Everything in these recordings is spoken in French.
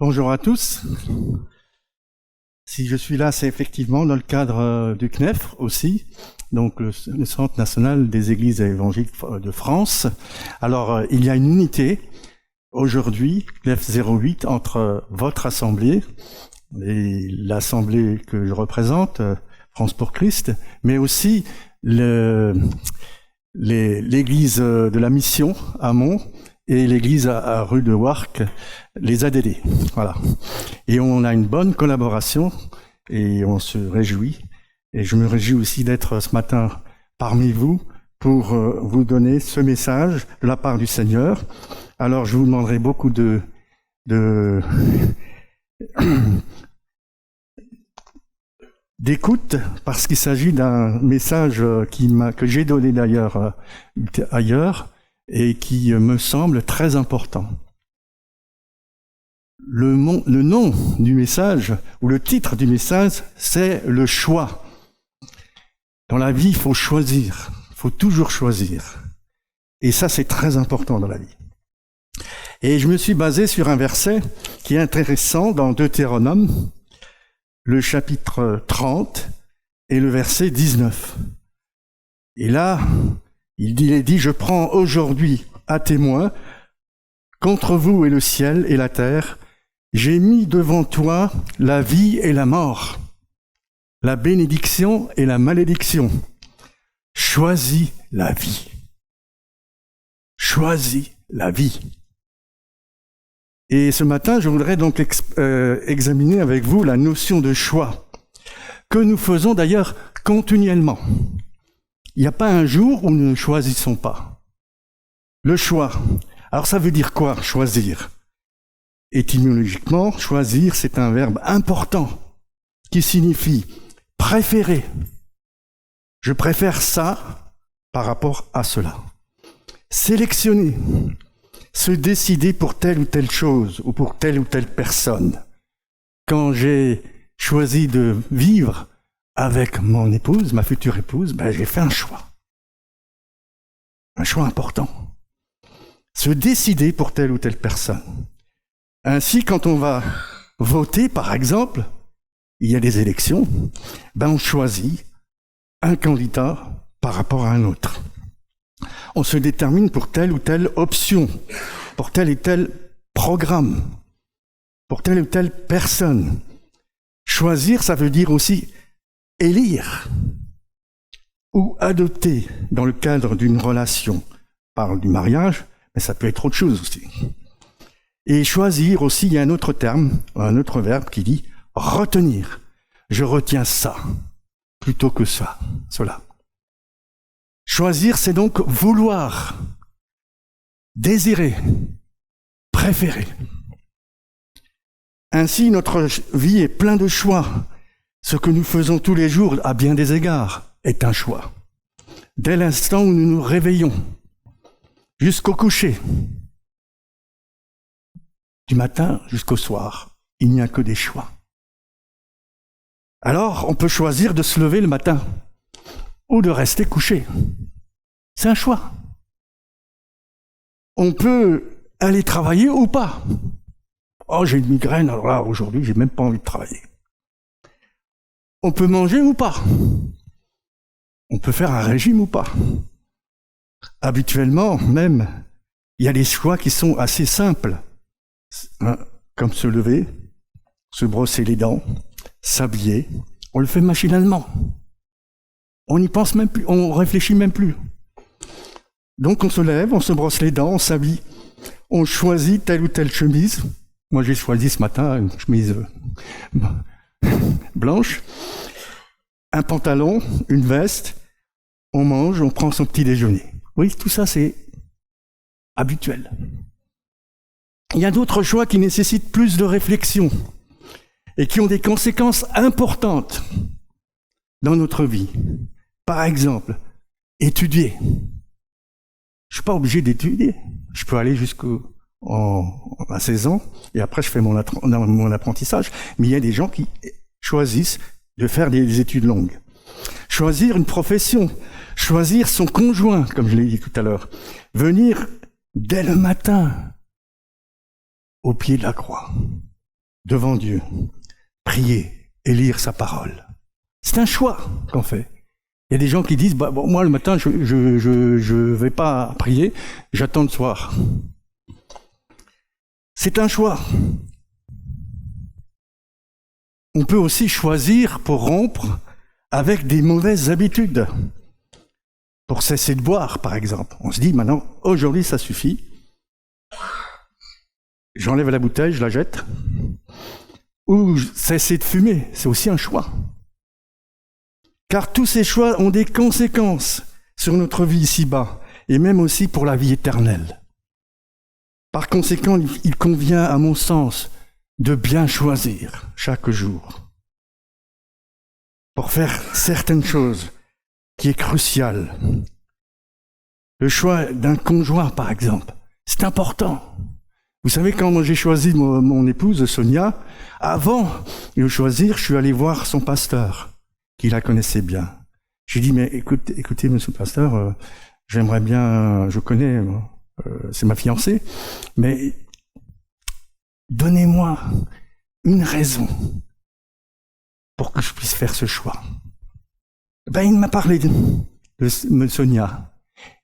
Bonjour à tous. Si je suis là, c'est effectivement dans le cadre du CNEF aussi, donc le Centre national des églises évangéliques de France. Alors, il y a une unité aujourd'hui, CNEF 08, entre votre assemblée et l'assemblée que je représente, France pour Christ, mais aussi l'église de la Mission à Mont et l'église à rue de Warcq, les ADD. Voilà. Et on a une bonne collaboration et on se réjouit. Et je me réjouis aussi d'être ce matin parmi vous pour vous donner ce message de la part du Seigneur. Alors je vous demanderai beaucoup d'écoute, parce qu'il s'agit d'un message que j'ai donné d'ailleurs ailleurs et qui me semble très important. Le nom du message, ou le titre du message, c'est le choix. Dans la vie, il faut choisir. Il faut toujours choisir. Et ça, c'est très important dans la vie. Et je me suis basé sur un verset qui est intéressant dans Deutéronome, le chapitre 30 et le verset 19. Et là, il est dit, je prends aujourd'hui à témoin contre vous et le ciel et la terre, j'ai mis devant toi la vie et la mort, la bénédiction et la malédiction. Choisis la vie. Choisis la vie. Et ce matin, je voudrais donc examiner avec vous la notion de choix, que nous faisons d'ailleurs continuellement. Il n'y a pas un jour où nous ne choisissons pas. Le choix. Alors ça veut dire quoi, choisir? Étymologiquement, choisir, c'est un verbe important qui signifie préférer. Je préfère ça par rapport à cela. Sélectionner. Se décider pour telle ou telle chose ou pour telle ou telle personne. Quand j'ai choisi de vivre avec mon épouse, ma future épouse, j'ai fait un choix. Un choix important. Se décider pour telle ou telle personne. Ainsi, quand on va voter, par exemple, il y a des élections, on choisit un candidat par rapport à un autre. On se détermine pour telle ou telle option, pour tel et tel programme, pour telle ou telle personne. Choisir, ça veut dire aussi élire ou adopter dans le cadre d'une relation. On parle du mariage, mais ça peut être autre chose aussi. Et choisir aussi, il y a un autre terme, un autre verbe qui dit retenir. Je retiens ça plutôt que ça, cela. Choisir, c'est donc vouloir, désirer, préférer. Ainsi, notre vie est pleine de choix. Ce que nous faisons tous les jours, à bien des égards, est un choix. Dès l'instant où nous nous réveillons, jusqu'au coucher, du matin jusqu'au soir, il n'y a que des choix. Alors, on peut choisir de se lever le matin ou de rester couché. C'est un choix. On peut aller travailler ou pas. Oh, j'ai une migraine, alors là, aujourd'hui, j'ai même pas envie de travailler. On peut manger ou pas. On peut faire un régime ou pas. Habituellement, même, il y a des choix qui sont assez simples, comme se lever, se brosser les dents, s'habiller. On le fait machinalement. On n'y pense même plus, on réfléchit même plus. Donc on se lève, on se brosse les dents, on s'habille, on choisit telle ou telle chemise. Moi j'ai choisi ce matin une chemise blanche, un pantalon, une veste, on mange, on prend son petit déjeuner. Oui, tout ça c'est habituel. Il y a d'autres choix qui nécessitent plus de réflexion et qui ont des conséquences importantes dans notre vie. Par exemple, étudier. Je suis pas obligé d'étudier. Je peux aller à 16 ans et après je fais mon apprentissage. Mais il y a des gens qui choisissent de faire des études longues. Choisir une profession, choisir son conjoint, comme je l'ai dit tout à l'heure. Venir dès le matin au pied de la croix. devant Dieu, prier et lire sa parole. C'est un choix qu'on fait. Il y a des gens qui disent, moi le matin, je vais pas prier, j'attends le soir. C'est un choix. On peut aussi choisir pour rompre avec des mauvaises habitudes. Pour cesser de boire, par exemple. On se dit, maintenant, aujourd'hui, ça suffit. J'enlève la bouteille, je la jette. Ou cesser de fumer, c'est aussi un choix. Car tous ces choix ont des conséquences sur notre vie ici-bas, et même aussi pour la vie éternelle. Par conséquent, il convient, à mon sens, de bien choisir chaque jour pour faire certaines choses qui est crucial. Le choix d'un conjoint, par exemple, c'est important. Vous savez, quand j'ai choisi mon épouse, Sonia, avant de choisir, je suis allé voir son pasteur, qui la connaissait bien. J'ai dit, mais écoutez, monsieur le pasteur, j'aimerais bien, je connais, c'est ma fiancée, mais donnez-moi une raison pour que je puisse faire ce choix. Il m'a parlé de Sonia.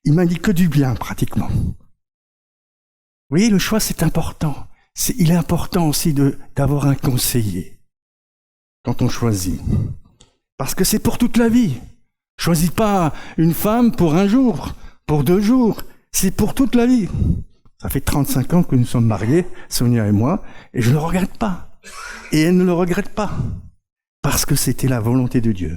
Il m'a dit que du bien, pratiquement. Vous voyez, le choix, c'est important. Il est important aussi d'avoir un conseiller quand on choisit. Parce que c'est pour toute la vie. Choisis pas une femme pour un jour, pour 2 jours. C'est pour toute la vie. Ça fait 35 ans que nous sommes mariés, Sonia et moi, et je ne le regrette pas. Et elle ne le regrette pas. Parce que c'était la volonté de Dieu.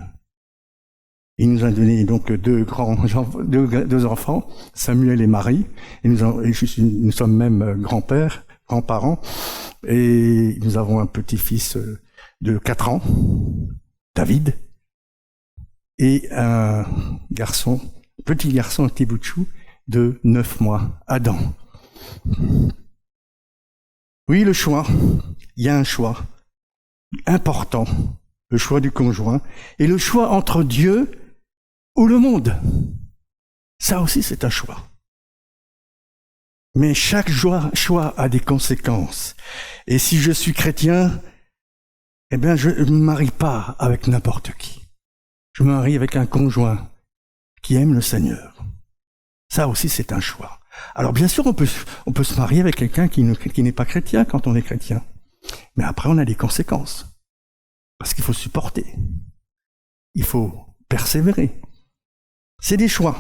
Il nous a donné donc 2 enfants, Samuel et Marie, et nous sommes même grands-parents, et nous avons un petit-fils de 4 ans, David, et un petit garçon, un petit bout de chou, de 9 mois, Adam. Oui, le choix, il y a un choix important, le choix du conjoint, et le choix entre Dieu ou le monde. Ça aussi, c'est un choix. Mais chaque choix a des conséquences. Et si je suis chrétien, je ne me marie pas avec n'importe qui. Je me marie avec un conjoint qui aime le Seigneur. Ça aussi, c'est un choix. Alors bien sûr, on peut se marier avec quelqu'un qui n'est pas chrétien quand on est chrétien. Mais après, on a des conséquences. Parce qu'il faut supporter. Il faut persévérer. C'est des choix.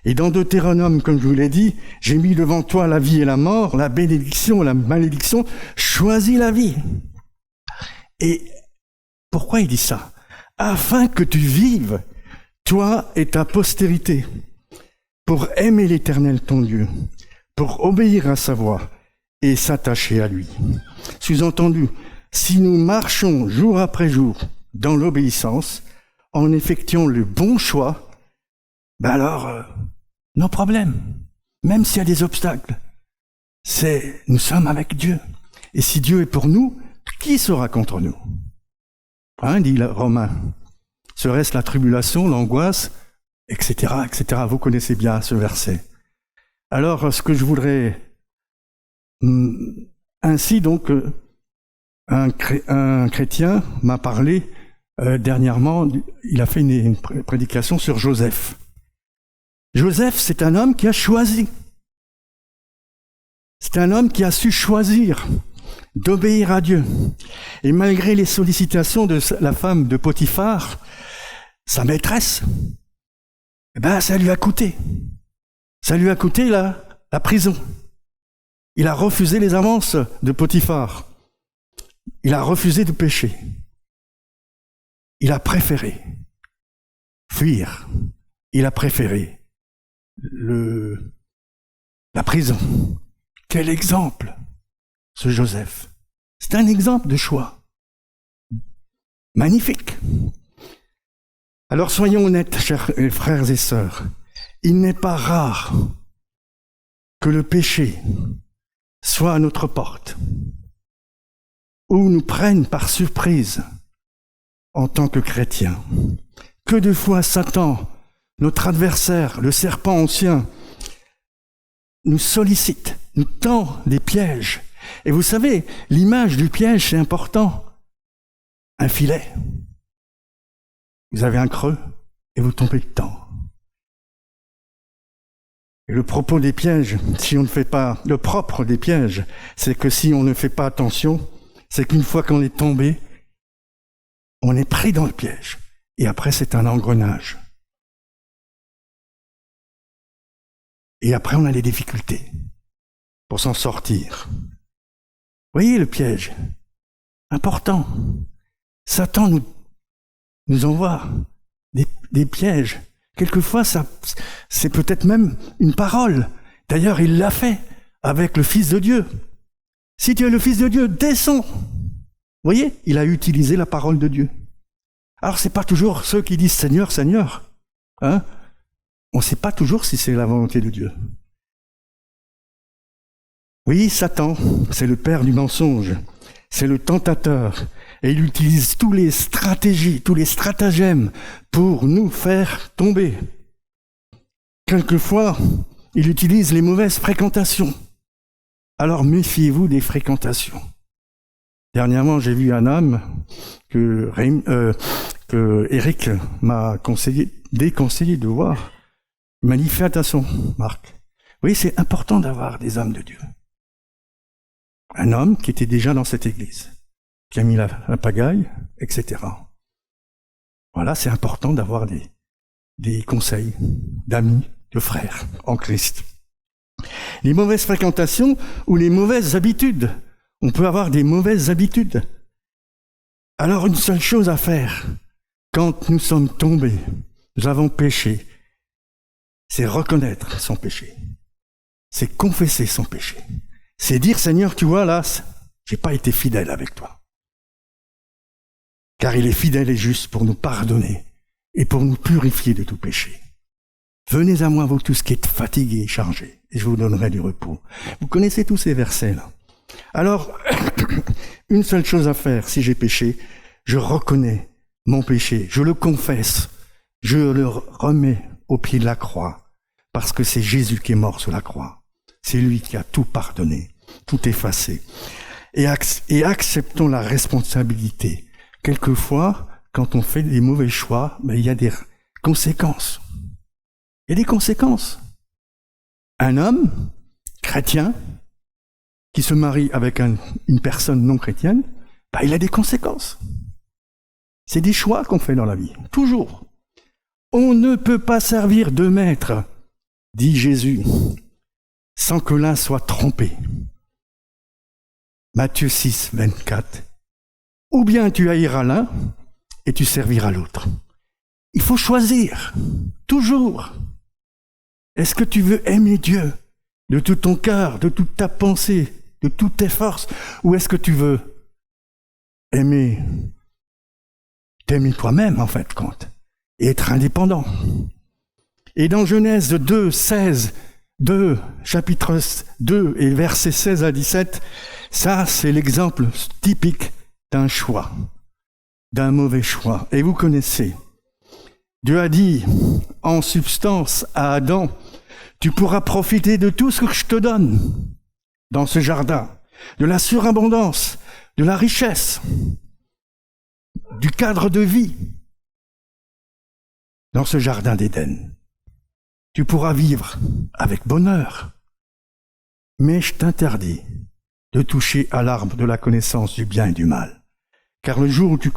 Et dans Deutéronome, comme je vous l'ai dit, j'ai mis devant toi la vie et la mort, la bénédiction et la malédiction. Choisis la vie. Et pourquoi il dit ça? Afin que tu vives, toi et ta postérité, pour aimer l'Éternel ton Dieu, pour obéir à sa voix et s'attacher à lui. Sous-entendu, si nous marchons jour après jour dans l'obéissance, en effectuant le bon choix, nos problèmes, même s'il y a des obstacles, nous sommes avec Dieu. Et si Dieu est pour nous, qui sera contre nous? Dit le Romain. Serait-ce la tribulation, l'angoisse, etc., etc. Vous connaissez bien ce verset. Alors, ce que je voudrais... Ainsi, donc, un chrétien m'a parlé dernièrement, il a fait une prédication sur Joseph. Joseph, c'est un homme qui a choisi. C'est un homme qui a su choisir d'obéir à Dieu. Et malgré les sollicitations de la femme de Potiphar, sa maîtresse, ça lui a coûté. Ça lui a coûté la prison. Il a refusé les avances de Potiphar. Il a refusé de pécher. Il a préféré fuir. Il a préféré la prison. Quel exemple, ce Joseph. C'est un exemple de choix. Magnifique. Alors soyons honnêtes, chers frères et sœurs. Il n'est pas rare que le péché soit à notre porte, ou nous prenne par surprise en tant que chrétiens. Que de fois Satan, notre adversaire, le serpent ancien, nous sollicite, nous tend des pièges, Et vous savez, l'image du piège, c'est important. Un filet. Vous avez un creux et vous tombez dedans. Et le propos des pièges, si on ne fait pas, le propre des pièges, c'est que si on ne fait pas attention, c'est qu'une fois qu'on est tombé, on est pris dans le piège. Et après, c'est un engrenage. Et après, on a des difficultés pour s'en sortir. Vous voyez le piège? Important. Satan nous envoie des pièges. Quelquefois, c'est peut-être même une parole. D'ailleurs, il l'a fait avec le Fils de Dieu. Si tu es le Fils de Dieu, descends. Vous voyez, il a utilisé la parole de Dieu. Alors, c'est pas toujours ceux qui disent Seigneur, Seigneur. Hein? On ne sait pas toujours si c'est la volonté de Dieu. Oui, Satan, c'est le père du mensonge. C'est le tentateur. Et il utilise tous les stratégies, tous les stratagèmes pour nous faire tomber. Quelquefois, il utilise les mauvaises fréquentations. Alors méfiez-vous des fréquentations. Dernièrement, j'ai vu un homme que Eric m'a déconseillé de voir. Il m'a dit, fais attention, Marc. Oui, c'est important d'avoir des hommes de Dieu. Un homme qui était déjà dans cette église, qui a mis la pagaille, etc. Voilà, c'est important d'avoir des conseils d'amis, de frères en Christ. Les mauvaises fréquentations ou les mauvaises habitudes. On peut avoir des mauvaises habitudes. Alors une seule chose à faire, quand nous sommes tombés, nous avons péché, c'est reconnaître son péché. C'est confesser son péché. C'est dire, Seigneur, tu vois, là, j'ai pas été fidèle avec toi. Car il est fidèle et juste pour nous pardonner et pour nous purifier de tout péché. Venez à moi, vous tous qui êtes fatigués et chargés, et je vous donnerai du repos. Vous connaissez tous ces versets-là. Alors, une seule chose à faire, si j'ai péché, je reconnais mon péché, je le confesse, je le remets au pied de la croix, parce que c'est Jésus qui est mort sur la croix. C'est lui qui a tout pardonné, tout effacé. Et acceptons la responsabilité. Quelquefois, quand on fait des mauvais choix, il y a des conséquences. Il y a des conséquences. Un homme chrétien qui se marie avec une personne non chrétienne, il a des conséquences. C'est des choix qu'on fait dans la vie, toujours. On ne peut pas servir deux maîtres, dit Jésus, sans que l'un soit trompé. Matthieu 6, 24. Ou bien tu haïras l'un et tu serviras l'autre. Il faut choisir, toujours. Est-ce que tu veux aimer Dieu de tout ton cœur, de toute ta pensée, de toutes tes forces, ou est-ce que tu veux t'aimer toi-même, en fait, compte, et être indépendant? Et dans Genèse 2, 16, 2, chapitre 2 et versets 16 à 17, ça, c'est l'exemple typique d'un choix, d'un mauvais choix. Et vous connaissez, Dieu a dit en substance à Adam, tu pourras profiter de tout ce que je te donne dans ce jardin, de la surabondance, de la richesse, du cadre de vie dans ce jardin d'Éden. Tu pourras vivre avec bonheur, mais je t'interdis de toucher à l'arbre de la connaissance du bien et du mal. Car le jour où tu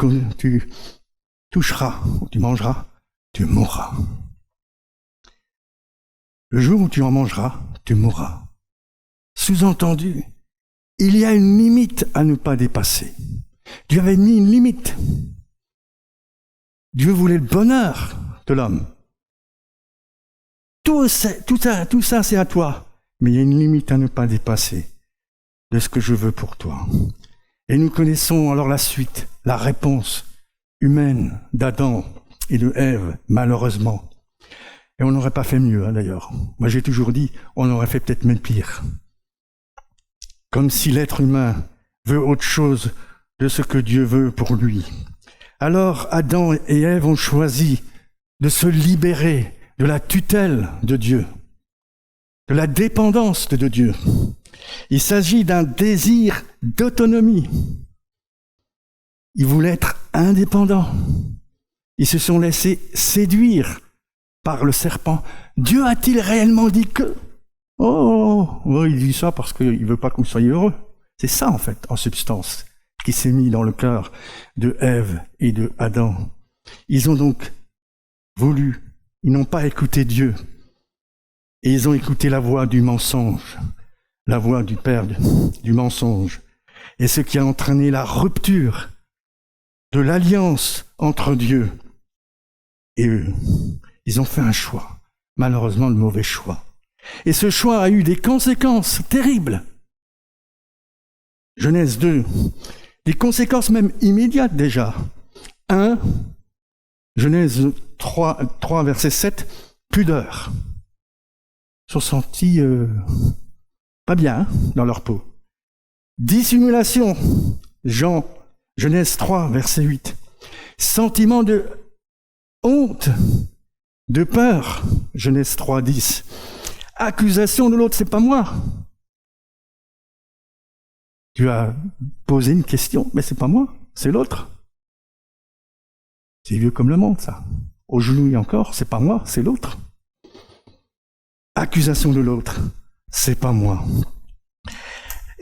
toucheras, où tu mangeras, tu mourras. Le jour où tu en mangeras, tu mourras. Sous-entendu, il y a une limite à ne pas dépasser. Dieu avait mis une limite. Dieu voulait le bonheur de l'homme. Tout ça, c'est à toi. Mais il y a une limite à ne pas dépasser de ce que je veux pour toi. Et nous connaissons alors la suite, la réponse humaine d'Adam et de Ève, malheureusement. Et on n'aurait pas fait mieux, d'ailleurs. Moi, j'ai toujours dit, on aurait fait peut-être même pire. Comme si l'être humain veut autre chose de ce que Dieu veut pour lui. Alors, Adam et Ève ont choisi de se libérer de la tutelle de Dieu, de la dépendance de Dieu. Il s'agit d'un désir d'autonomie. Ils voulaient être indépendants. Ils se sont laissés séduire par le serpent. Dieu a-t-il réellement dit que? Oh, il dit ça parce qu'il ne veut pas que vous soyez heureux. C'est ça, en fait, en substance, qui s'est mis dans le cœur de Ève et de Adam. Ils ont donc voulu, ils n'ont pas écouté Dieu. Et ils ont écouté la voix du mensonge, la voix du père du mensonge. Et ce qui a entraîné la rupture de l'alliance entre Dieu et eux. Ils ont fait un choix, malheureusement le mauvais choix. Et ce choix a eu des conséquences terribles. Genèse 2, des conséquences même immédiates déjà. 1, Genèse 3 verset 7, pudeur. Ils sont sentis pas bien dans leur peau. Dissimulation, Genèse 3 verset 8. Sentiment de honte, de peur, Genèse 3 10. Accusation de l'autre, c'est pas moi. Tu as posé une question, mais c'est pas moi, c'est l'autre. C'est vieux comme le monde, ça. Aujourd'hui encore, c'est pas moi, c'est l'autre. Accusation de l'autre, c'est pas moi.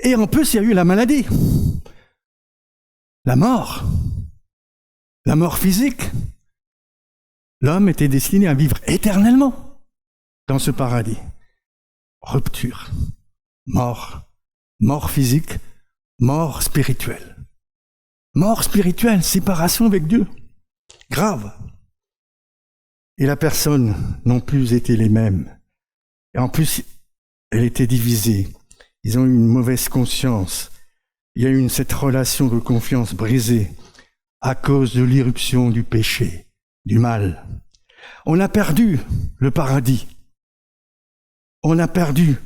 Et en plus, il y a eu la maladie, la mort physique. L'homme était destiné à vivre éternellement dans ce paradis. Rupture, mort physique, mort spirituelle. Mort spirituelle, séparation avec Dieu. Grave. Et la personne n'ont plus été les mêmes. Et en plus, elle était divisée. Ils ont eu une mauvaise conscience. Il y a eu cette relation de confiance brisée à cause de l'irruption du péché, du mal. On a perdu le paradis. On a perdu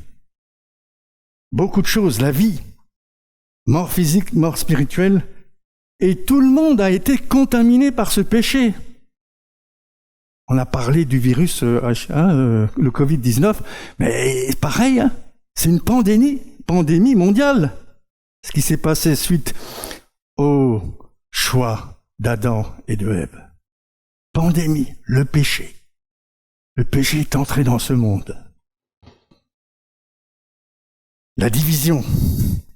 beaucoup de choses, la vie, mort physique, mort spirituelle, et tout le monde a été contaminé par ce péché. On a parlé du virus le Covid-19, mais pareil, hein, c'est une pandémie mondiale. Ce qui s'est passé suite au choix d'Adam et de Ève. Pandémie, le péché. Le péché est entré dans ce monde. La division,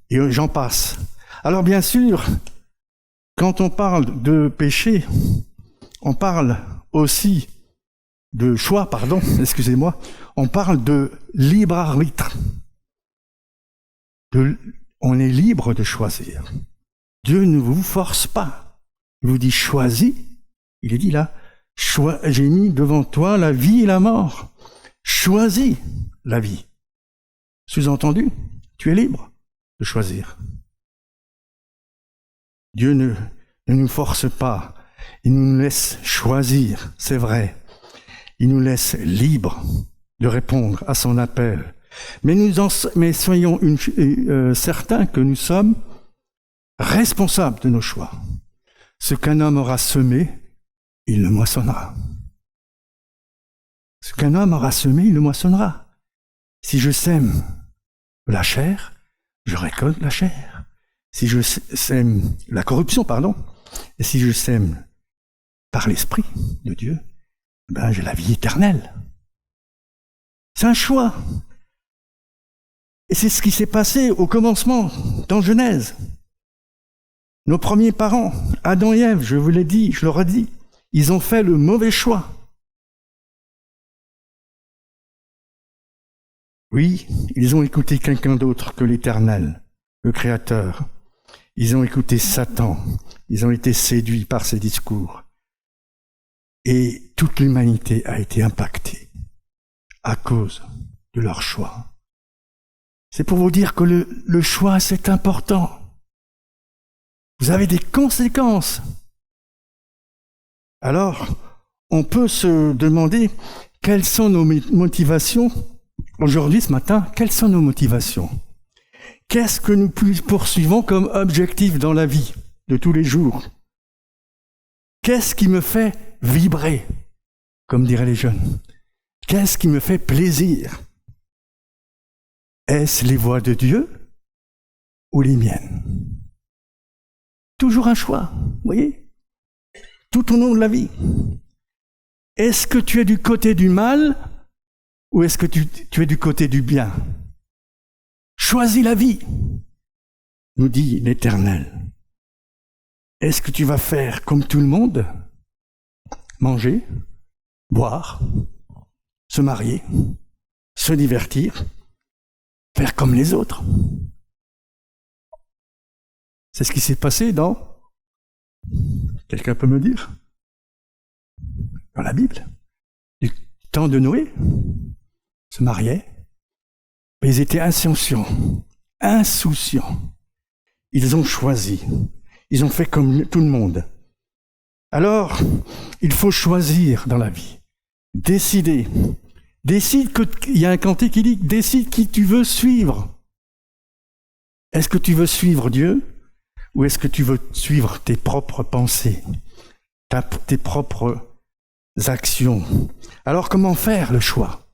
et j'en passe. Alors bien sûr, quand on parle de péché, on parle aussi de choix, excusez-moi, on parle de libre arbitre. On est libre de choisir. Dieu ne vous force pas. Il vous dit choisis. Il est dit là, j'ai mis devant toi la vie et la mort. Choisis la vie. Sous-entendu, tu es libre de choisir. Dieu ne nous force pas. Il nous laisse choisir, c'est vrai. Il nous laisse libres de répondre à son appel. Mais soyons certains que nous sommes responsables de nos choix. Ce qu'un homme aura semé, il le moissonnera. Ce qu'un homme aura semé, il le moissonnera. Si je sème la chair, je récolte la chair. Si je sème la corruption, et si je sème par l'Esprit de Dieu, j'ai la vie éternelle. C'est un choix. Et c'est ce qui s'est passé au commencement, dans Genèse. Nos premiers parents, Adam et Ève, je vous l'ai dit, je leur ai dit, ils ont fait le mauvais choix. Oui, ils ont écouté quelqu'un d'autre que l'Éternel, le Créateur. Ils ont écouté Satan. Ils ont été séduits par ses discours. Et toute l'humanité a été impactée à cause de leur choix. C'est pour vous dire que le choix, c'est important. Vous avez des conséquences. Alors, on peut se demander quelles sont nos motivations. Aujourd'hui, ce matin, quelles sont nos motivations? Qu'est-ce que nous poursuivons comme objectif dans la vie de tous les jours? Qu'est-ce qui me fait vibrer, comme diraient les jeunes? Qu'est-ce qui me fait plaisir? Est-ce les voies de Dieu ou les miennes? Toujours un choix, vous voyez? Tout au long de la vie. Est-ce que tu es du côté du mal ou est-ce que tu es du côté du bien? Choisis la vie, nous dit l'Éternel. Est-ce que tu vas faire comme tout le monde? Manger, boire, se marier, se divertir, faire comme les autres? C'est ce qui s'est passé dans... Quelqu'un peut me dire? Dans la Bible. Du temps de Noé, se mariaient, mais ils étaient insouciants. Ils ont choisi. Ils ont fait comme tout le monde. Alors, il faut choisir dans la vie. Décider. Décide qu'il y a un cantique qui dit, décide qui tu veux suivre. Est-ce que tu veux suivre Dieu ou est-ce que tu veux suivre tes propres pensées, tes propres actions? Alors comment faire le choix?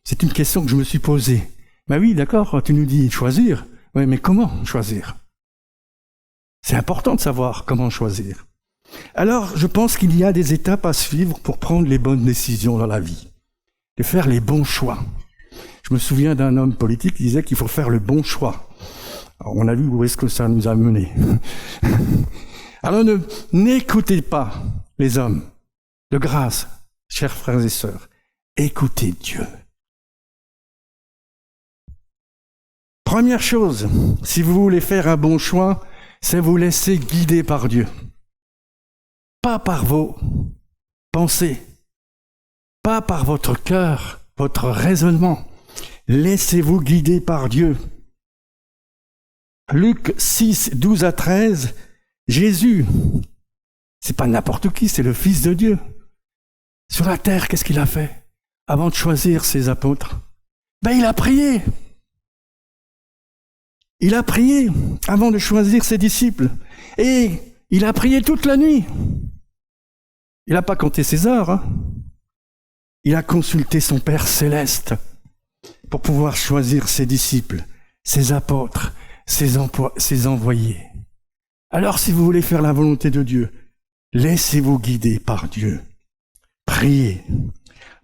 C'est une question que je me suis posée. Ben oui, d'accord, tu nous dis choisir. Oui, mais comment choisir? C'est important de savoir comment choisir. Alors, je pense qu'il y a des étapes à suivre pour prendre les bonnes décisions dans la vie, de faire les bons choix. Je me souviens d'un homme politique qui disait qu'il faut faire le bon choix. Alors, on a vu où est-ce que ça nous a menés. Alors, n'écoutez pas les hommes. De grâce, chers frères et sœurs, écoutez Dieu. Première chose, si vous voulez faire un bon choix, c'est vous laisser guider par Dieu. Pas par vos pensées, pas par votre cœur, votre raisonnement. Laissez-vous guider par Dieu. Luc 6, 12 à 13, Jésus, c'est pas n'importe qui, c'est le Fils de Dieu. Sur la terre, qu'est-ce qu'il a fait avant de choisir ses apôtres? Il a prié. Il a prié avant de choisir ses disciples. Et il a prié toute la nuit. Il n'a pas compté ses heures. Hein. Il a consulté son Père céleste pour pouvoir choisir ses disciples, ses apôtres, ses envoyés. Alors, si vous voulez faire la volonté de Dieu, laissez-vous guider par Dieu. Priez.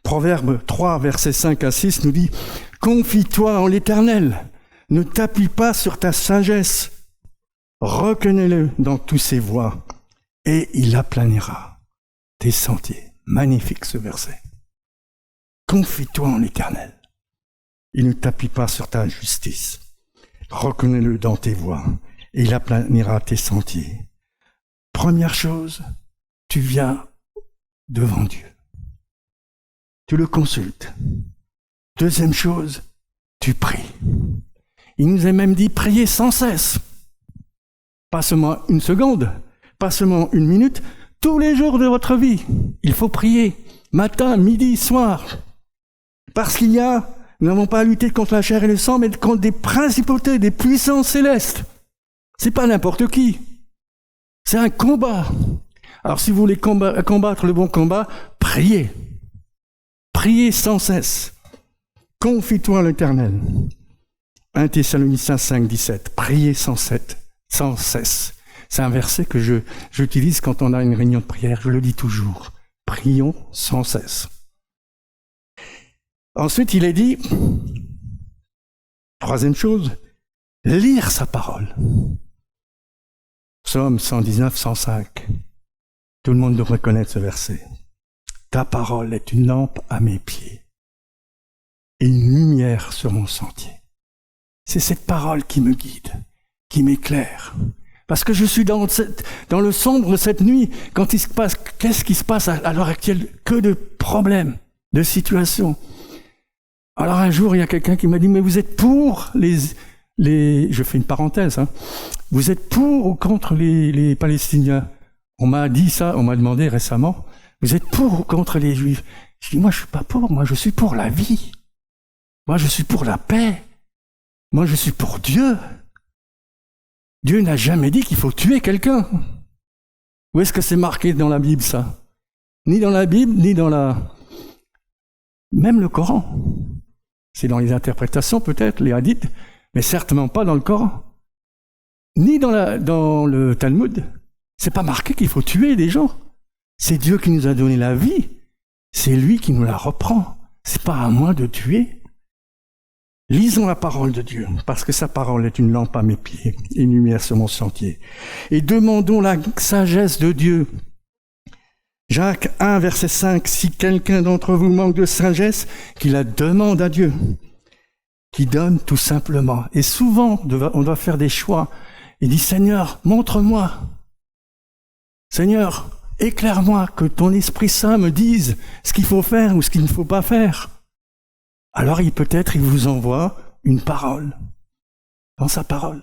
Proverbe 3, versets 5 à 6 nous dit « Confie-toi en l'Éternel, ne t'appuie pas sur ta sagesse. Reconnais-le dans tous ses voies, et il aplanira tes sentiers. » Magnifique ce verset. Confie-toi en l'Éternel. Il ne t'appuie pas sur ta justice. Reconnais-le dans tes voies, et il aplanira tes sentiers. Première chose, tu viens devant Dieu. Tu le consultes. Deuxième chose, tu pries. Il nous a même dit prier sans cesse. Pas seulement une seconde, pas seulement une minute, tous les jours de votre vie. Il faut prier, matin, midi, soir. Parce qu'il y a, nous n'avons pas à lutter contre la chair et le sang, mais contre des principautés, des puissances célestes. C'est pas n'importe qui. C'est un combat. Alors si vous voulez combattre le bon combat, priez. Priez sans cesse. Confie-toi à l'Éternel. 1 Thessaloniciens 5, 17. Priez sans cesse. C'est un verset que j'utilise quand on a une réunion de prière. Je le dis toujours. Prions sans cesse. Ensuite, il est dit, troisième chose, lire sa parole. Psaume 119, 105. Tout le monde devrait connaître ce verset. Ta parole est une lampe à mes pieds et une lumière sur mon sentier. C'est cette parole qui me guide, qui m'éclaire. Parce que je suis dans le sombre de cette nuit, quand il se passe, qu'est-ce qui se passe à l'heure actuelle? Que de problèmes, de situations. Alors un jour, il y a quelqu'un qui m'a dit, mais vous êtes pour je fais une parenthèse, hein, vous êtes pour ou contre les Palestiniens? On m'a dit ça, on m'a demandé récemment, vous êtes pour ou contre les Juifs? Je dis, moi je suis pas pour, moi je suis pour la vie. Moi je suis pour la paix. Moi je suis pour Dieu. Dieu n'a jamais dit qu'il faut tuer quelqu'un. Où est-ce que c'est marqué dans la Bible ça? Ni dans la Bible, ni dans même le Coran. C'est dans les interprétations peut-être, les hadiths, mais certainement pas dans le Coran. Ni dans le Talmud. C'est pas marqué qu'il faut tuer des gens. C'est Dieu qui nous a donné la vie. C'est lui qui nous la reprend. C'est pas à moi de tuer. Lisons la parole de Dieu, parce que sa parole est une lampe à mes pieds et une lumière sur mon sentier. Et demandons la sagesse de Dieu. Jacques 1, verset 5, « Si quelqu'un d'entre vous manque de sagesse, qu'il la demande à Dieu, qui donne tout simplement. » Et souvent, on doit faire des choix. Il dit, « Seigneur, montre-moi. Seigneur, éclaire-moi, que ton Esprit Saint me dise ce qu'il faut faire ou ce qu'il ne faut pas faire. » Alors peut-être il vous envoie une parole, dans sa parole,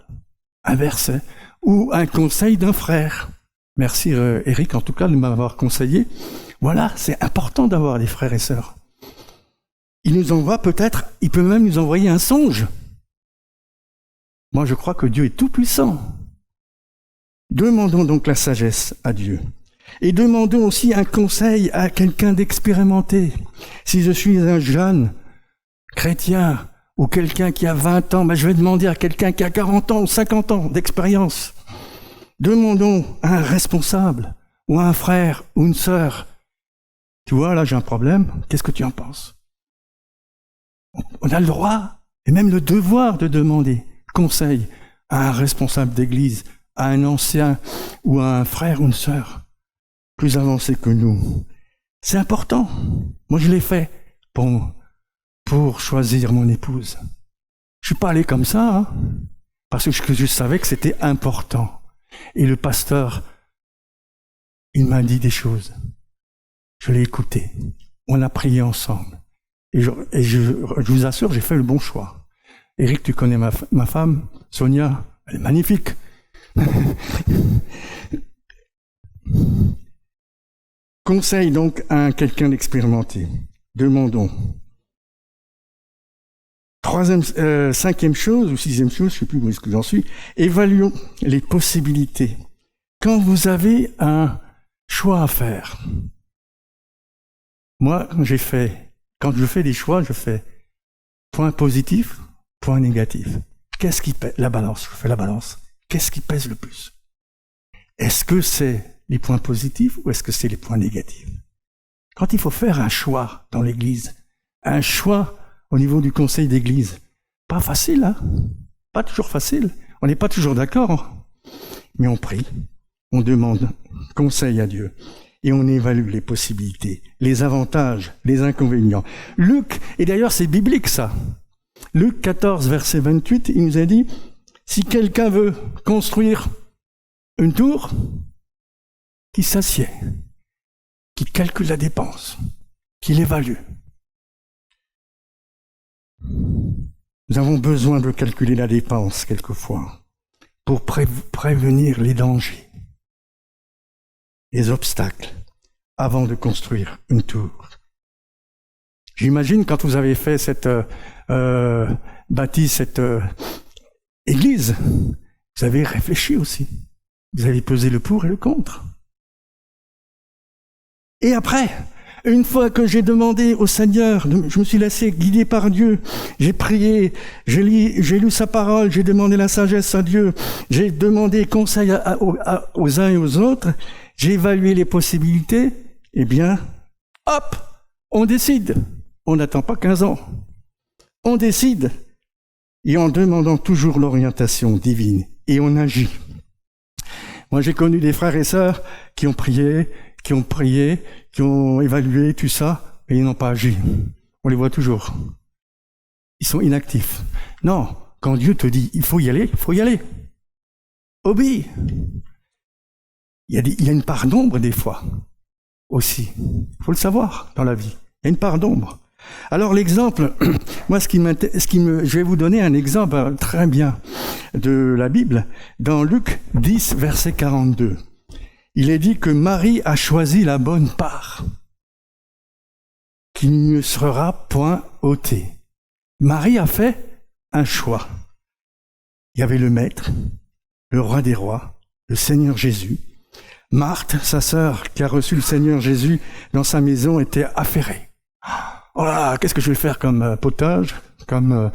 un verset, ou un conseil d'un frère. Merci Eric en tout cas de m'avoir conseillé. Voilà, c'est important d'avoir des frères et sœurs. Il nous envoie peut-être, il peut même nous envoyer un songe. Moi je crois que Dieu est tout puissant. Demandons donc la sagesse à Dieu. Et demandons aussi un conseil à quelqu'un d'expérimenté. Si je suis un jeune chrétien ou quelqu'un qui a 20 ans, je vais demander à quelqu'un qui a 40 ans ou 50 ans d'expérience. Demandons à un responsable ou à un frère ou une sœur. Tu vois, là j'ai un problème, qu'est-ce que tu en penses? On a le droit et même le devoir de demander conseil à un responsable d'église, à un ancien ou à un frère ou une sœur plus avancé que nous. C'est important. Moi je l'ai fait pour choisir mon épouse. Je suis pas allé comme ça, parce que je savais que c'était important. Et le pasteur, il m'a dit des choses. Je l'ai écouté. On a prié ensemble. Et je vous assure, j'ai fait le bon choix. Eric, tu connais ma femme, Sonia, elle est magnifique. Conseil donc à quelqu'un d'expérimenté. Demandons. Cinquième chose, ou sixième chose, je ne sais plus où est-ce que j'en suis, évaluons les possibilités. Quand vous avez un choix à faire, moi, quand je fais des choix, je fais point positif, point négatif. Qu'est-ce qui pèse? La balance, je fais la balance. Qu'est-ce qui pèse le plus? Est-ce que c'est les points positifs ou est-ce que c'est les points négatifs? Quand il faut faire un choix dans l'Église, un choix au niveau du conseil d'église. Pas facile, hein? Pas toujours facile. On n'est pas toujours d'accord. Mais on prie, on demande conseil à Dieu et on évalue les possibilités, les avantages, les inconvénients. Luc, et d'ailleurs c'est biblique ça. Luc 14, verset 28, il nous a dit, si quelqu'un veut construire une tour, qu'il s'assied, qu'il calcule la dépense, qu'il évalue. Nous avons besoin de calculer la dépense quelquefois pour prévenir les dangers, les obstacles, avant de construire une tour. J'imagine quand vous avez fait bâti cette église, vous avez réfléchi aussi. Vous avez pesé le pour et le contre. Et après, une fois que j'ai demandé au Seigneur, je me suis laissé guider par Dieu, j'ai prié, j'ai lu sa parole, j'ai demandé la sagesse à Dieu, j'ai demandé conseil aux uns et aux autres, j'ai évalué les possibilités, eh bien, hop, on décide. On n'attend pas 15 ans. On décide, et en demandant toujours l'orientation divine, et on agit. Moi, j'ai connu des frères et sœurs qui ont prié, qui ont évalué tout ça, et ils n'ont pas agi. On les voit toujours. Ils sont inactifs. Non, quand Dieu te dit, il faut y aller, il faut y aller. Obéis. Il y a une part d'ombre des fois, aussi. Il faut le savoir dans la vie. Il y a une part d'ombre. Alors l'exemple, moi je vais vous donner un exemple très bien de la Bible, dans Luc 10, verset 42. Il est dit que Marie a choisi la bonne part, qui ne sera point ôtée. Marie a fait un choix. Il y avait le Maître, le Roi des Rois, le Seigneur Jésus. Marthe, sa sœur, qui a reçu le Seigneur Jésus dans sa maison, était affairée. Oh là, qu'est-ce que je vais faire comme potage, comme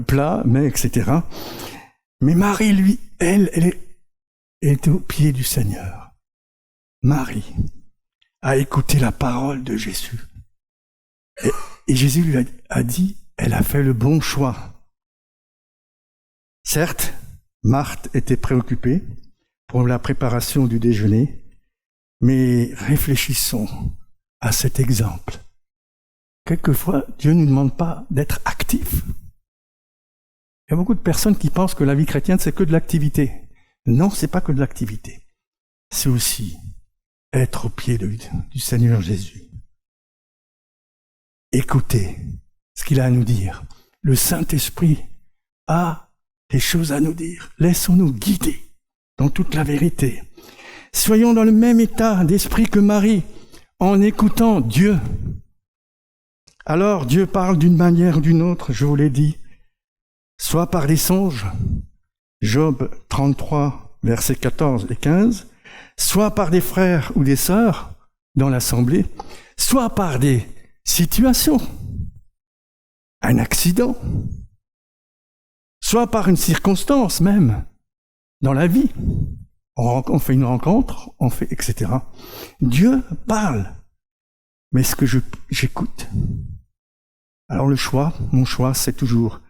plat, mais etc. Mais Marie, lui, elle est au pied du Seigneur. Marie a écouté la parole de Jésus. Et Jésus lui a dit, elle a fait le bon choix. Certes, Marthe était préoccupée pour la préparation du déjeuner, mais réfléchissons à cet exemple. Quelquefois, Dieu ne nous demande pas d'être actifs. Il y a beaucoup de personnes qui pensent que la vie chrétienne, c'est que de l'activité. Non, c'est pas que de l'activité. C'est aussi être au pied du Seigneur Jésus. Écoutez ce qu'il a à nous dire. Le Saint-Esprit a des choses à nous dire. Laissons-nous guider dans toute la vérité. Soyons dans le même état d'esprit que Marie, en écoutant Dieu. Alors Dieu parle d'une manière ou d'une autre, je vous l'ai dit, soit par des songes, Job 33, versets 14 et 15, soit par des frères ou des sœurs dans l'assemblée, soit par des situations, un accident, soit par une circonstance même, dans la vie. On fait une rencontre, on fait, etc. Dieu parle. Mais est-ce que j'écoute? Alors mon choix, c'est toujours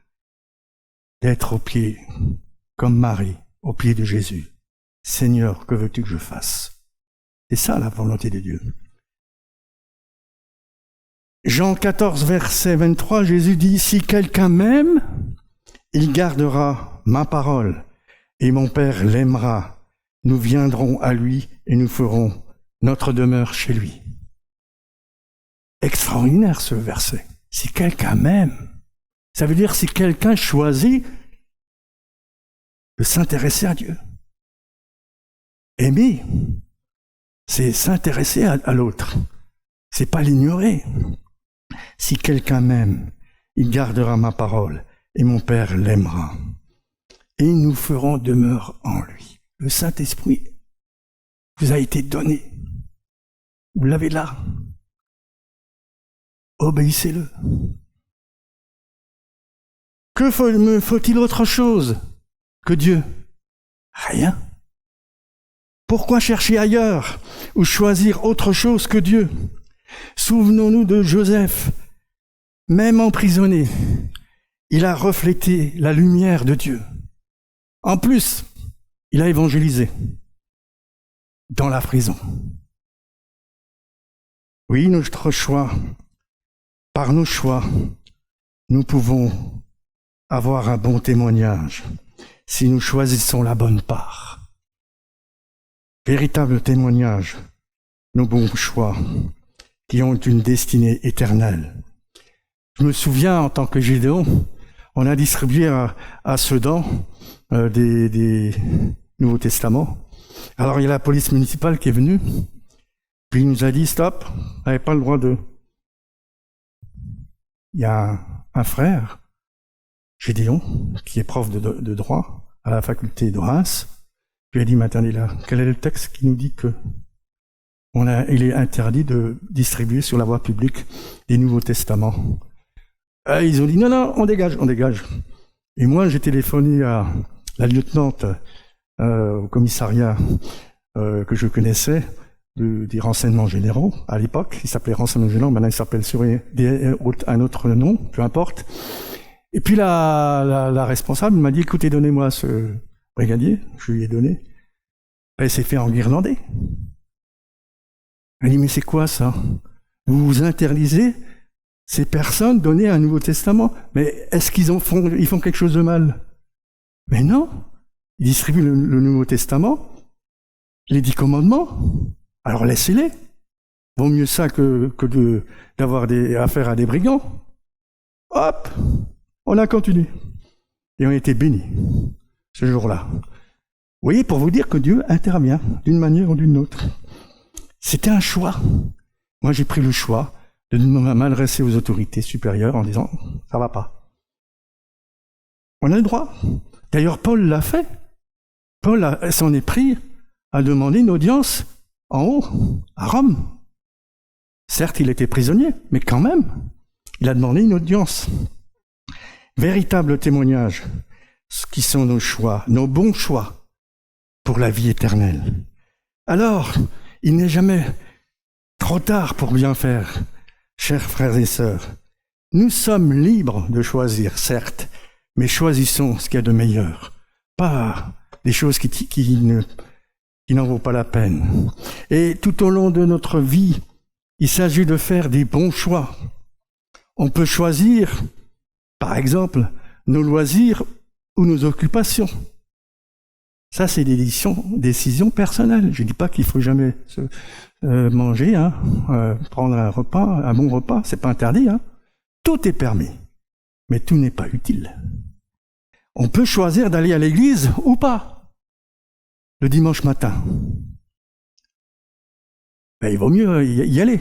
d'être au pied, comme Marie, au pied de Jésus. Seigneur, que veux-tu que je fasse? C'est ça la volonté de Dieu. Jean 14, verset 23, Jésus dit, « Si quelqu'un m'aime, il gardera ma parole, et mon Père l'aimera. Nous viendrons à lui et nous ferons notre demeure chez lui. » Extraordinaire ce verset. Si quelqu'un m'aime, ça veut dire si quelqu'un choisit de s'intéresser à Dieu. Aimer, c'est s'intéresser à l'autre. C'est pas l'ignorer. Si quelqu'un m'aime, il gardera ma parole et mon Père l'aimera. Et nous ferons demeure en lui. Le Saint-Esprit vous a été donné. Vous l'avez là. Obéissez-le. Que me faut-il autre chose que Dieu? Rien. Pourquoi chercher ailleurs ou choisir autre chose que Dieu? Souvenons-nous de Joseph. Même emprisonné, il a reflété la lumière de Dieu. En plus, il a évangélisé dans la prison. Oui, notre choix, par nos choix, nous pouvons avoir un bon témoignage si nous choisissons la bonne part. Véritable témoignage, nos bons choix qui ont une destinée éternelle. Je me souviens, en tant que Gédéon, on a distribué à Sedan des Nouveaux Testaments. Alors il y a la police municipale qui est venue, puis il nous a dit stop, on n'avait pas le droit de... Il y a un frère, Gédéon, qui est prof de droit à la faculté de Reims, puis il a dit, mais attendez là, quel est le texte qui nous dit que il est interdit de distribuer sur la voie publique des Nouveaux Testaments? Ils ont dit, non, on dégage. Et moi, j'ai téléphoné à la lieutenante au commissariat que je connaissais, des renseignements généraux, à l'époque. Il s'appelait renseignements généraux, maintenant il s'appelle sur un autre nom, peu importe. Et puis la responsable m'a dit, écoutez, donnez-moi ce brigadier. Je lui ai donné. Elle s'est fait enguirlander. Elle dit, mais c'est quoi ça? Vous interdisez ces personnes donner un Nouveau Testament? Mais est-ce qu'ils font quelque chose de mal? Mais non. Ils distribuent le Nouveau Testament, les 10 commandements. Alors laissez-les. Vaut mieux ça que d'avoir affaire à des brigands. Hop, on a continué. Et on a été bénis ce jour-là. Vous voyez, pour vous dire que Dieu intervient d'une manière ou d'une autre. C'était un choix. Moi, j'ai pris le choix de m'adresser aux autorités supérieures en disant « ça va pas ». On a le droit. D'ailleurs, Paul l'a fait. Paul s'en est pris à demander une audience en haut, à Rome. Certes, il était prisonnier, mais quand même, il a demandé une audience. véritable témoignage, ce qui sont nos choix, nos bons choix pour la vie éternelle. Alors, il n'est jamais trop tard pour bien faire, chers frères et sœurs. Nous sommes libres de choisir, certes, mais choisissons ce qu'il y a de meilleur, pas des choses qui n'en vaut pas la peine. Et tout au long de notre vie, il s'agit de faire des bons choix. On peut choisir, par exemple, nos loisirs ou nos occupations. Ça, c'est des décisions personnelles. Je ne dis pas qu'il faut jamais manger, prendre un bon repas, c'est pas interdit. Tout est permis, mais tout n'est pas utile. On peut choisir d'aller à l'église ou pas, le dimanche matin. Ben, il vaut mieux y aller,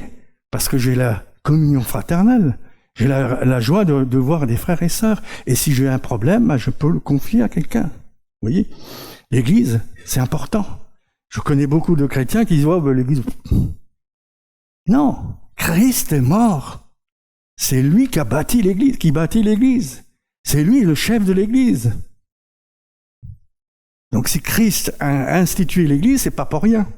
parce que j'ai la communion fraternelle, j'ai la joie de voir des frères et sœurs, et si j'ai un problème, je peux le confier à quelqu'un. Vous voyez, l'église, c'est important. Je connais beaucoup de chrétiens qui disent « Oh, ben, l'église... » Non, Christ est mort. C'est lui qui bâtit l'église. C'est lui le chef de l'église. Donc si Christ a institué l'église, c'est pas pour rien.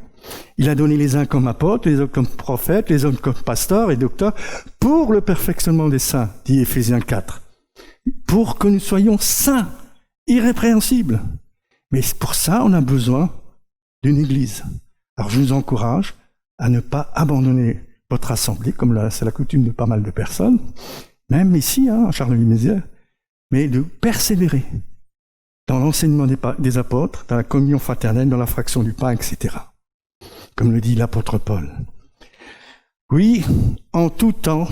Il a donné les uns comme apôtres, les autres comme prophètes, les autres comme pasteurs et docteurs, pour le perfectionnement des saints, dit Éphésiens 4. Pour que nous soyons saints, irrépréhensibles. Mais pour ça, on a besoin d'une église. Alors je vous encourage à ne pas abandonner votre assemblée, comme c'est la coutume de pas mal de personnes, même ici, à Charleville-Mézières, mais de persévérer dans l'enseignement des apôtres, dans la communion fraternelle, dans la fraction du pain, etc. Comme le dit l'apôtre Paul. Oui, en tout temps,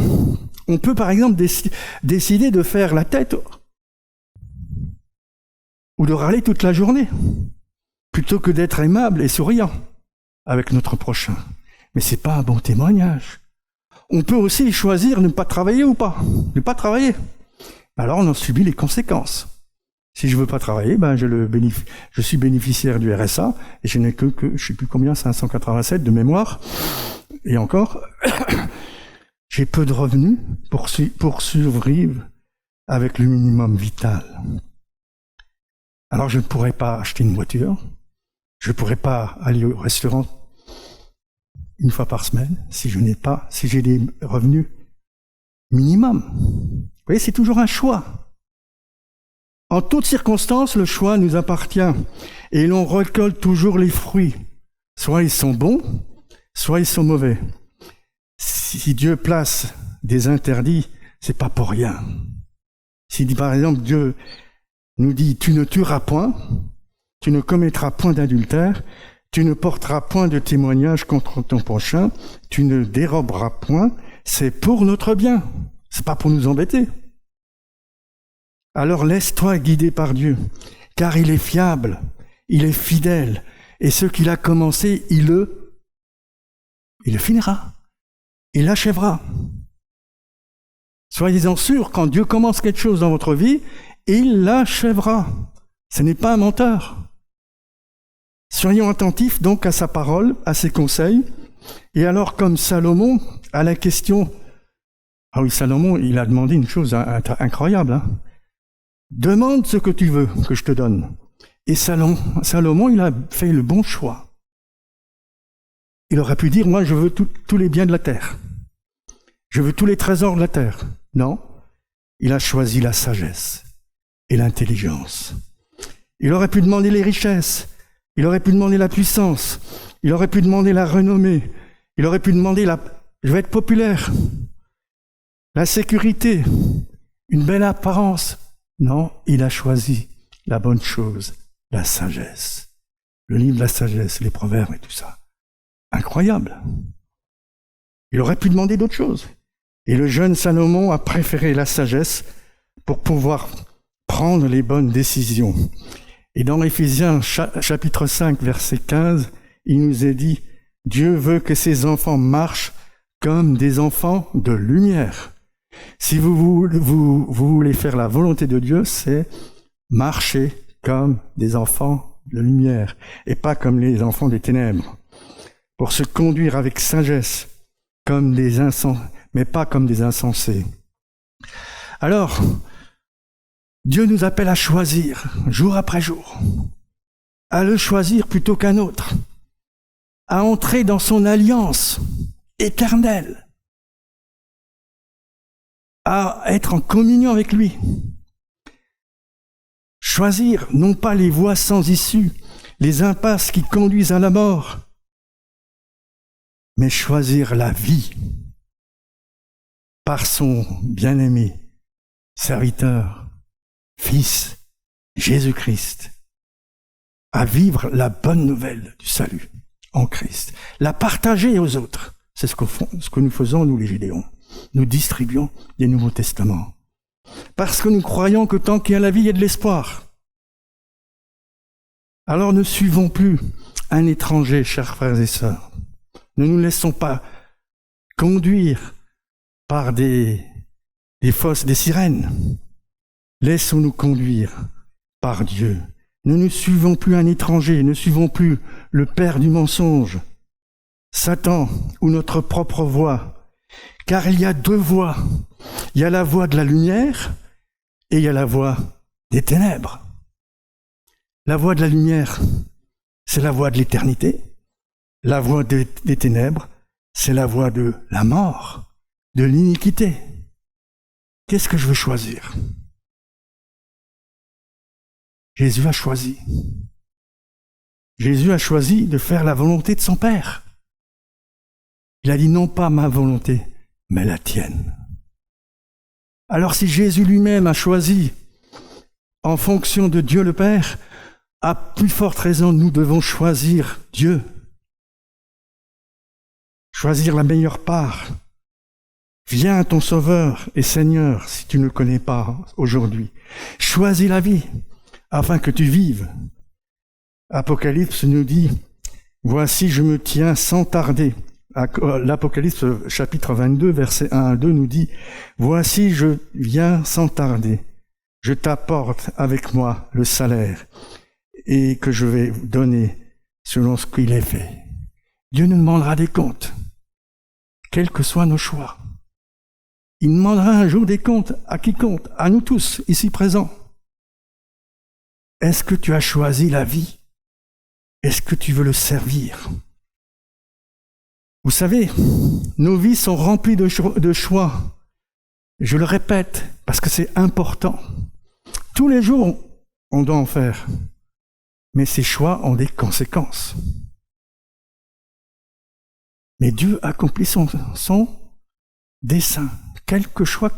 on peut par exemple décider de faire la tête ou de râler toute la journée, plutôt que d'être aimable et souriant avec notre prochain. Mais c'est pas un bon témoignage. On peut aussi choisir de ne pas travailler ou pas, ne pas travailler. Alors on en subit les conséquences. Si je veux pas travailler, je suis bénéficiaire du RSA et je n'ai que je sais plus combien, 587 de mémoire. Et encore, j'ai peu de revenus pour survivre avec le minimum vital. Alors je ne pourrais pas acheter une voiture, je ne pourrais pas aller au restaurant une fois par semaine si j'ai des revenus minimum. Vous voyez, c'est toujours un choix. En toutes circonstances, le choix nous appartient et l'on récolte toujours les fruits. Soit ils sont bons, soit ils sont mauvais. Si Dieu place des interdits, c'est pas pour rien. Si par exemple Dieu nous dit « tu ne tueras point, tu ne commettras point d'adultère, tu ne porteras point de témoignage contre ton prochain, tu ne déroberas point », c'est pour notre bien, c'est pas pour nous embêter. Alors laisse-toi guider par Dieu, car il est fiable, il est fidèle, et ce qu'il a commencé, il le finira, il l'achèvera. Soyez-en sûrs, quand Dieu commence quelque chose dans votre vie, il l'achèvera. Ce n'est pas un menteur. Soyons attentifs donc à sa parole, à ses conseils, et alors comme Salomon, à la question... Ah oui, Salomon, il a demandé une chose incroyable. Demande ce que tu veux que je te donne. Et Salomon, il a fait le bon choix. Il aurait pu dire, moi je veux tous les biens de la terre. Je veux tous les trésors de la terre. Non, il a choisi la sagesse et l'intelligence. Il aurait pu demander les richesses. Il aurait pu demander la puissance. Il aurait pu demander la renommée. Il aurait pu demander je vais être populaire. La sécurité. Une belle apparence. Non, il a choisi la bonne chose, la sagesse. Le livre de la sagesse, les proverbes et tout ça. Incroyable. Il aurait pu demander d'autres choses. Et le jeune Salomon a préféré la sagesse pour pouvoir prendre les bonnes décisions. Et dans Éphésiens chapitre 5, verset 15, il nous est dit « Dieu veut que ses enfants marchent comme des enfants de lumière ». Si vous voulez faire la volonté de Dieu, c'est marcher comme des enfants de lumière et pas comme les enfants des ténèbres. Pour se conduire avec sagesse, comme des insensés, mais pas comme des insensés. Alors, Dieu nous appelle à choisir, jour après jour, à le choisir plutôt qu'un autre, à entrer dans son alliance éternelle, à être en communion avec lui. Choisir non pas les voies sans issue, les impasses qui conduisent à la mort, mais choisir la vie par son bien-aimé, serviteur, Fils, Jésus-Christ, à vivre la bonne nouvelle du salut en Christ, la partager aux autres. C'est ce que nous faisons, nous les Gédéons. Nous distribuons des Nouveaux Testaments. Parce que nous croyons que tant qu'il y a la vie, il y a de l'espoir. Alors ne suivons plus un étranger, chers frères et sœurs. Ne nous laissons pas conduire par des fausses, des sirènes. Laissons-nous conduire par Dieu. Ne nous suivons plus un étranger, ne suivons plus le père du mensonge, Satan ou notre propre voie. Car il y a deux voies. Il y a la voie de la lumière et il y a la voie des ténèbres. La voie de la lumière, c'est la voie de l'éternité. La voie des ténèbres, c'est la voie de la mort, de l'iniquité. Qu'est-ce que je veux choisir ? Jésus a choisi. Jésus a choisi de faire la volonté de son Père. Il a dit non pas ma volonté, mais la tienne. Alors si Jésus lui-même a choisi en fonction de Dieu le Père, à plus forte raison, nous devons choisir Dieu. Choisir la meilleure part. Viens à ton Sauveur et Seigneur, si tu ne le connais pas aujourd'hui. Choisis la vie, afin que tu vives. Apocalypse nous dit, voici je me tiens sans tarder. L'Apocalypse chapitre 22, versets 1 à 2 nous dit, voici je viens sans tarder. Je t'apporte avec moi le salaire et que je vais donner selon ce qu'il est fait. Dieu nous demandera des comptes, quels que soient nos choix. Il demandera un jour des comptes à quiconque, à nous tous, ici présents. Est-ce que tu as choisi la vie ? Est-ce que tu veux le servir ? Vous savez, nos vies sont remplies de choix. Je le répète, parce que c'est important. Tous les jours, on doit en faire. Mais ces choix ont des conséquences. Mais Dieu accomplit son dessein, quel que soit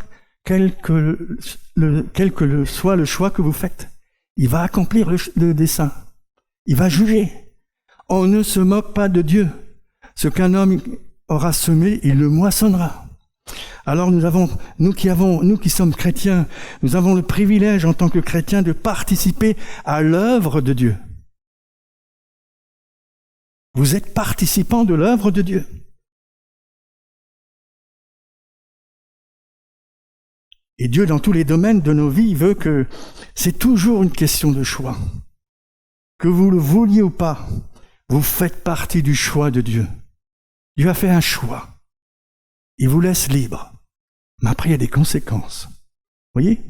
le choix que vous faites. Il va accomplir le dessein. Il va juger. On ne se moque pas de Dieu. Ce qu'un homme aura semé, il le moissonnera. Alors nous qui sommes chrétiens, nous avons le privilège en tant que chrétiens de participer à l'œuvre de Dieu. Vous êtes participants de l'œuvre de Dieu. Et Dieu, dans tous les domaines de nos vies, veut que c'est toujours une question de choix. Que vous le vouliez ou pas, vous faites partie du choix de Dieu. Dieu a fait un choix. Il vous laisse libre. Mais après, il y a des conséquences. Vous voyez ?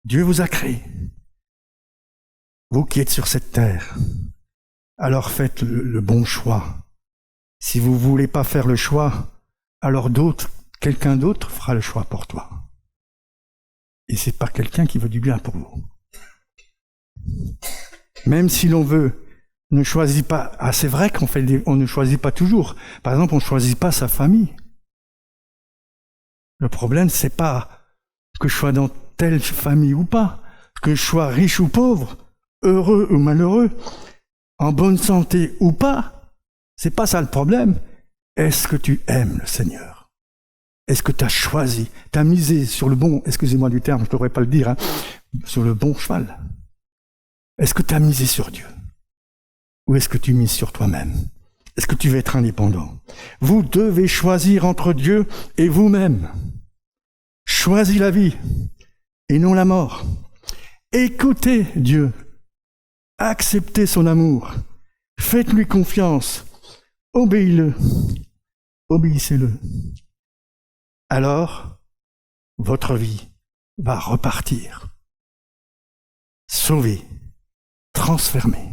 Dieu vous a créé. Vous qui êtes sur cette terre, alors faites le bon choix. Si vous ne voulez pas faire le choix, alors quelqu'un d'autre fera le choix pour toi. Et c'est pas quelqu'un qui veut du bien pour vous. Même si l'on ne choisit pas, c'est vrai on ne choisit pas toujours. Par exemple, on ne choisit pas sa famille. Le problème, c'est pas que je sois dans telle famille ou pas, que je sois riche ou pauvre, heureux ou malheureux, en bonne santé ou pas. C'est pas ça le problème. Est-ce que tu aimes le Seigneur ? Est-ce que tu as choisi, tu as misé sur le bon, excusez-moi du terme, je ne devrais pas le dire, sur le bon cheval ? Est-ce que tu as misé sur Dieu ? Ou est-ce que tu mises sur toi-même ? Est-ce que tu veux être indépendant ? Vous devez choisir entre Dieu et vous-même. Choisis la vie et non la mort. Écoutez Dieu. Acceptez son amour. Faites-lui confiance. Obéissez-le. Alors, votre vie va repartir, sauvé, transformé,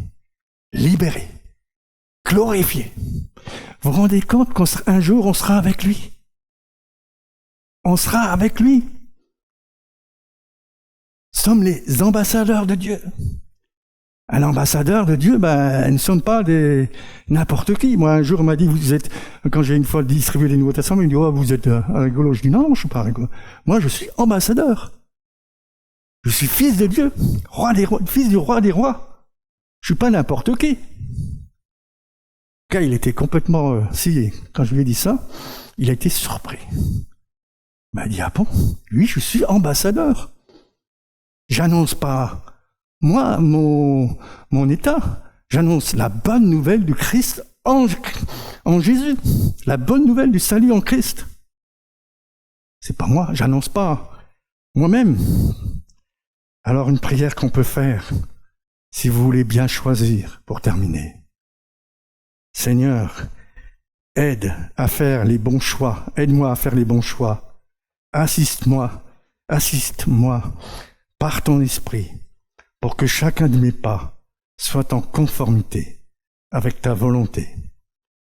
libéré, glorifié. Vous vous rendez compte qu'un jour on sera avec lui? On sera avec lui. Nous sommes les ambassadeurs de Dieu. Un ambassadeur de Dieu, nous ne sommes pas n'importe qui. Moi, un jour, on m'a dit, quand j'ai une fois distribué les Nouveaux Testaments, il me dit, oh, vous êtes rigolo. Je dis, non, je ne suis pas rigolo. Moi, je suis ambassadeur. Je suis fils de Dieu, fils du roi des rois. Je ne suis pas n'importe qui. Quand il était complètement, quand je lui ai dit ça, il a été surpris. Il m'a dit, ah bon? Oui, je suis ambassadeur. J'annonce pas moi, mon état, j'annonce la bonne nouvelle du Christ en Jésus. La bonne nouvelle du salut en Christ. C'est pas moi, j'annonce pas moi-même. Alors une prière qu'on peut faire, si vous voulez bien choisir, pour terminer. Seigneur, aide-moi à faire les bons choix. Assiste-moi par ton esprit, pour que chacun de mes pas soit en conformité avec ta volonté.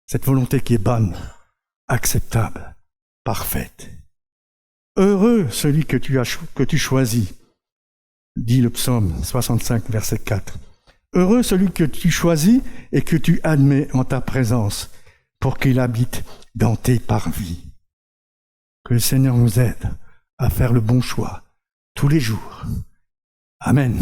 Cette volonté qui est bonne, acceptable, parfaite. Heureux celui que tu choisis, dit le psaume 65, verset 4. Heureux celui que tu choisis et que tu admets en ta présence pour qu'il habite dans tes parvis. Que le Seigneur nous aide à faire le bon choix tous les jours. Amen.